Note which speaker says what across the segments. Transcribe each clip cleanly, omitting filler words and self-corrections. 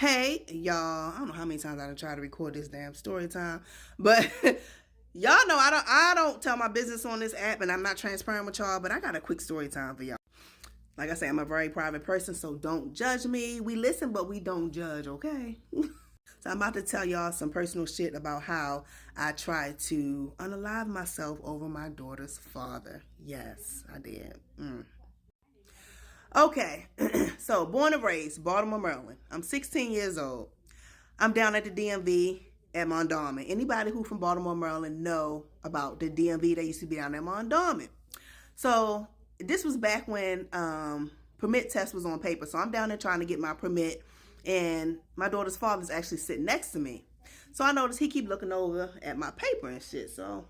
Speaker 1: Hey, y'all. I don't know how many times I done tried to record this damn story time, but y'all know I don't tell my business on this app, and I'm not transparent with y'all. But I got a quick story time for y'all. Like I say, I'm a very private person, so don't judge me. We listen, but we don't judge. Okay. So I'm about to tell y'all some personal shit about how I tried to unalive myself over my daughter's father. Yes, I did. Okay, so born and raised, Baltimore, Maryland. I'm 16 years old. I'm down at the DMV at Mondawmin. Anybody who from Baltimore, Maryland know about the DMV that used to be down at Mondawmin. So this was back when permit test was on paper. So I'm down there trying to get my permit, and my daughter's father's actually sitting next to me. So I noticed he keep looking over at my paper and shit. So,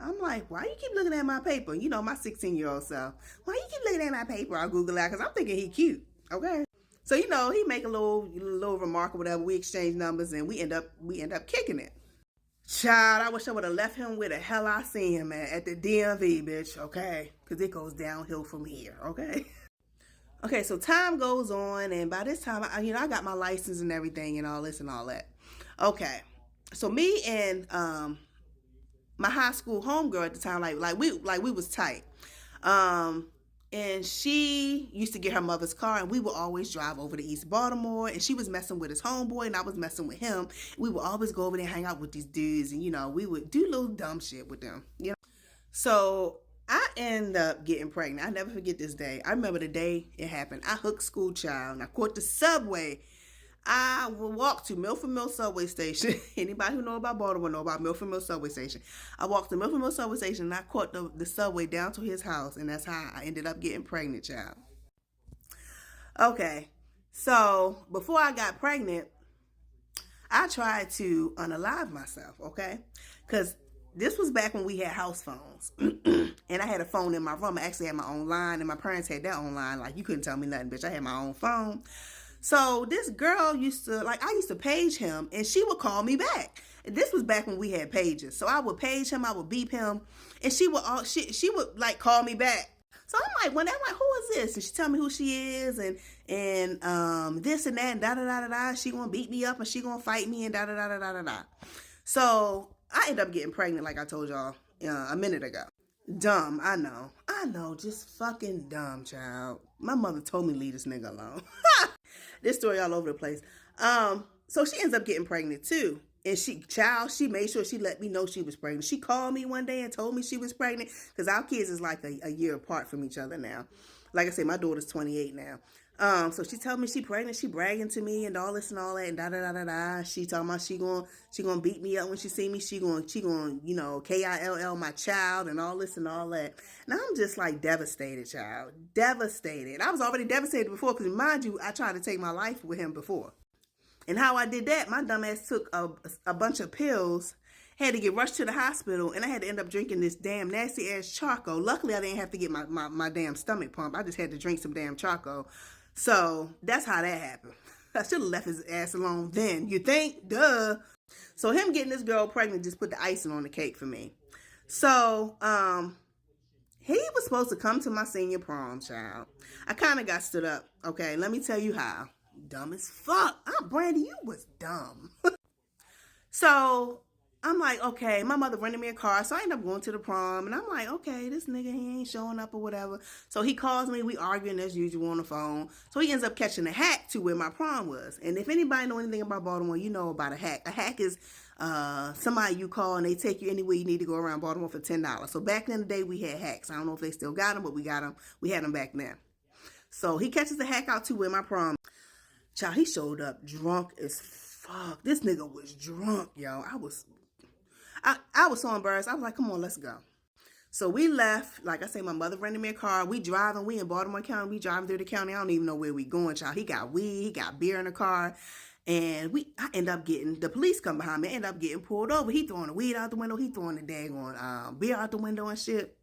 Speaker 1: I'm like, why you keep looking at my paper? My 16-year-old self. Why you keep looking at my paper? I'll Google that because I'm thinking he cute. Okay. So, he make a little remark or whatever. We exchange numbers and we end up kicking it. Child, I wish I would have left him where the hell I seen him at the DMV, bitch. Okay. Because it goes downhill from here. Okay. Okay, so time goes on, and by this time, I got my license and everything and all this and all that. Okay, so me and my high school homegirl at the time, we was tight. And she used to get her mother's car, and we would always drive over to East Baltimore, and she was messing with his homeboy, and I was messing with him. We would always go over there and hang out with these dudes, and we would do little dumb shit with them. So I end up getting pregnant. I never forget this day. I remember the day it happened. I hooked school child, and I caught the subway. I will walk to Milford Mill subway station. Anybody who know about Baltimore know about Milford Mill subway station. I walked to Milford Mill subway station, and I caught the subway down to his house, and that's how I ended up getting pregnant, child. Okay, so before I got pregnant, I tried to unalive myself, okay? Because this was back when we had house phones. And I had a phone in my room. I actually had my own line, and my parents had their own line. Like, you couldn't tell me nothing, bitch. I had my own phone. So this girl I used to page him, and she would call me back. And this was back when we had pages. So I would page him, I would beep him, and she would call me back. So I'm like, who is this? And she tell me who she is, and this and that, and da da da da da. She gonna beat me up, and she gonna fight me, and da da da da da da da. So I ended up getting pregnant, like I told y'all a minute ago. Dumb, I know, just fucking dumb, child. My mother told me leave this nigga alone. This story all over the place. So she ends up getting pregnant too. And she made sure she let me know she was pregnant. She called me one day and told me she was pregnant, because our kids is like a year apart from each other now. Like I said, my daughter's 28 now. So she told me she pregnant. She bragging to me and all this and all that and da da da da da. She talking about she gonna beat me up when she see me. She gonna KILL my child and all this and all that. And I'm just like devastated, child, devastated. I was already devastated before, because mind you, I tried to take my life with him before. And how I did that, my dumb ass took a bunch of pills, had to get rushed to the hospital, and I had to end up drinking this damn nasty ass charcoal. Luckily, I didn't have to get my damn stomach pumped. I just had to drink some damn charcoal. So that's how that happened. I should have left his ass alone then. You think? Duh. So him getting this girl pregnant just put the icing on the cake for me. So he was supposed to come to my senior prom, child. I kind of got stood up. Okay, let me tell you how. Dumb as fuck. Brandy, you was dumb. So I'm like, okay, my mother rented me a car, so I ended up going to the prom, and I'm like, okay, this nigga, he ain't showing up or whatever. So he calls me, we arguing as usual on the phone. So he ends up catching a hack to where my prom was. And if anybody know anything about Baltimore, you know about a hack. A hack is somebody you call and they take you anywhere you need to go around Baltimore for $10. So back in the day, we had hacks. I don't know if they still got them, but we got them. We had them back then. So he catches the hack out to where my prom. Child, he showed up drunk as fuck. This nigga was drunk, yo. I was so embarrassed. I was like, come on, let's go. So we left. Like I say, my mother rented me a car. We driving. We in Baltimore County. We driving through the county. I don't even know where we going, child. He got weed. He got beer in the car. And I end up getting, the police come behind me. I end up getting pulled over. He throwing the weed out the window. He throwing the daggone beer out the window and shit.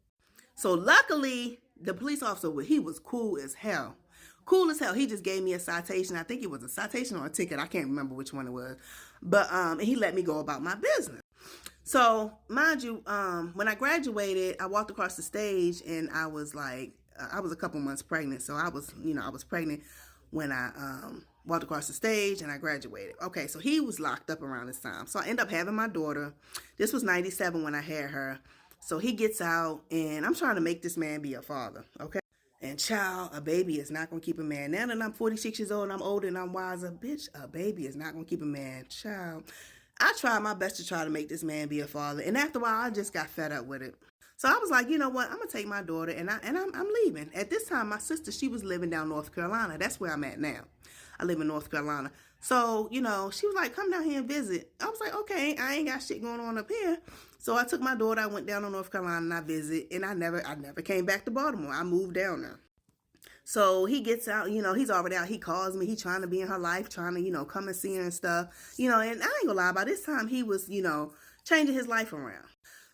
Speaker 1: So luckily, the police officer, he was cool as hell. Cool as hell. He just gave me a citation. I think it was a citation or a ticket. I can't remember which one it was. But he let me go about my business. So, mind you, when I graduated, I walked across the stage, and I was like, I was a couple months pregnant. So I was pregnant when I walked across the stage, and I graduated. Okay, so he was locked up around this time. So I ended up having my daughter. This was 97 when I had her. So he gets out, and I'm trying to make this man be a father, okay? And child, a baby is not going to keep a man. Now that I'm 46 years old and I'm older and I'm wiser, bitch, a baby is not going to keep a man. Child, I tried my best to try to make this man be a father. And after a while, I just got fed up with it. So I was like, you know what? I'm going to take my daughter, and I'm leaving. At this time, my sister, she was living down North Carolina. That's where I'm at now. I live in North Carolina. So, you know, she was like, come down here and visit. I was like, okay, I ain't got shit going on up here. So I took my daughter, I went down to North Carolina and I visited, and I never came back to Baltimore. I moved down there. So he gets out, you know, he's already out. He calls me. He trying to be in her life, trying to, you know, come and see her and stuff. You know, and I ain't gonna lie, by this time he was, you know, changing his life around.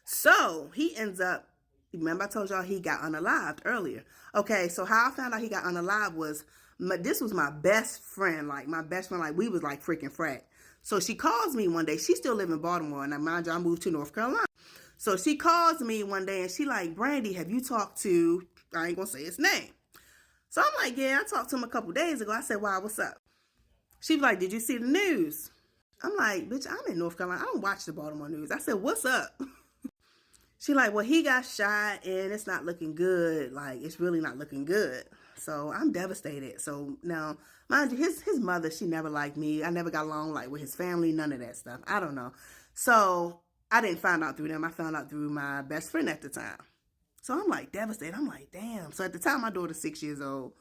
Speaker 1: So he ends up, remember I told y'all he got unalived earlier. Okay, so how I found out he got unalived was, this was my best friend, like we was like freaking frat. So she calls me one day. She still live in Baltimore, and mind you, I moved to North Carolina. So she calls me one day, and she like, Brandy, have you talked to, I ain't gonna say his name. So I'm like, yeah, I talked to him a couple days ago. I said, wow, what's up? She was like, did you see the news? I'm like, bitch, I'm in North Carolina. I don't watch the Baltimore news. I said, what's up? She like, well, he got shot and it's not looking good. Like, it's really not looking good. So I'm devastated. So now, mind you, his mother, she never liked me. I never got along like with his family, none of that stuff. I don't know. So I didn't find out through them. I found out through my best friend at the time. So I'm like devastated. I'm like, damn. So at the time, my daughter's 6 years old.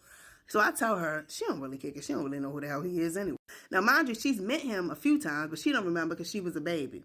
Speaker 1: So I tell her, she don't really kick it. She don't really know who the hell he is anyway. Now, mind you, she's met him a few times, but she don't remember because she was a baby.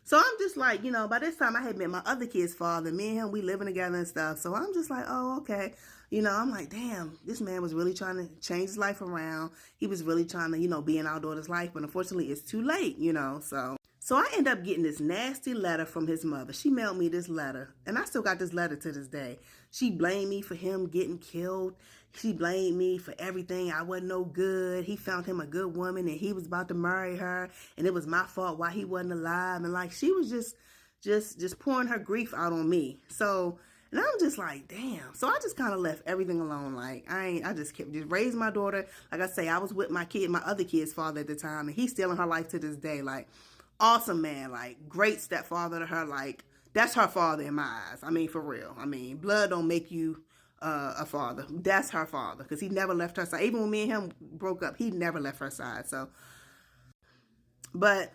Speaker 1: So I'm just like, you know, by this time I had met my other kid's father. Me and him, we living together and stuff. So I'm just like, oh, okay. You know, I'm like, damn, this man was really trying to change his life around. He was really trying to, you know, be in our daughter's life. But unfortunately, it's too late, you know. So I end up getting this nasty letter from his mother. She mailed me this letter. And I still got this letter to this day. She blamed me for him getting killed. She blamed me for everything. I wasn't no good. He found him a good woman and he was about to marry her. And it was my fault why he wasn't alive. And like, she was just pouring her grief out on me. So, and I'm just like, damn. So I just kind of left everything alone. Like, I just raised my daughter. Like I say, I was with my other kid's father at the time. And he's still in her life to this day. Like, awesome man. Like, great stepfather to her. Like, that's her father in my eyes. I mean, for real. I mean, blood don't make you a father. That's her father because he never left her side. Even when me and him broke up, he never left her side. So, but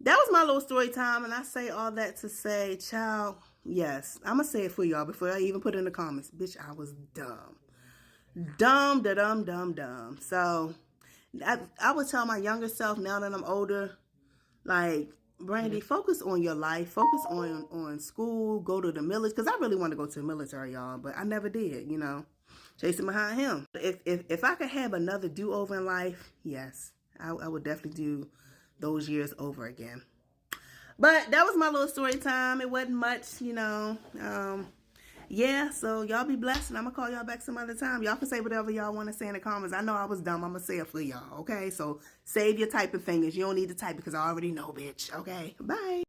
Speaker 1: that was my little story time, and I say all that to say, child, yes, I'm gonna say it for y'all before I even put it in the comments. Bitch, I was dumb. Dumb. So I would tell my younger self now that I'm older, like, Brandy, focus on your life. Focus on school. Go to the military. Because I really want to go to the military, y'all. But I never did, you know. Chasing behind him. If I could have another do-over in life, yes. I would definitely do those years over again. But that was my little story time. It wasn't much, you know. Yeah, so y'all be blessed. And I'm going to call y'all back some other time. Y'all can say whatever y'all want to say in the comments. I know I was dumb. I'm going to say it for y'all, okay? So save your typing fingers. You don't need to type because I already know, bitch. Okay, bye.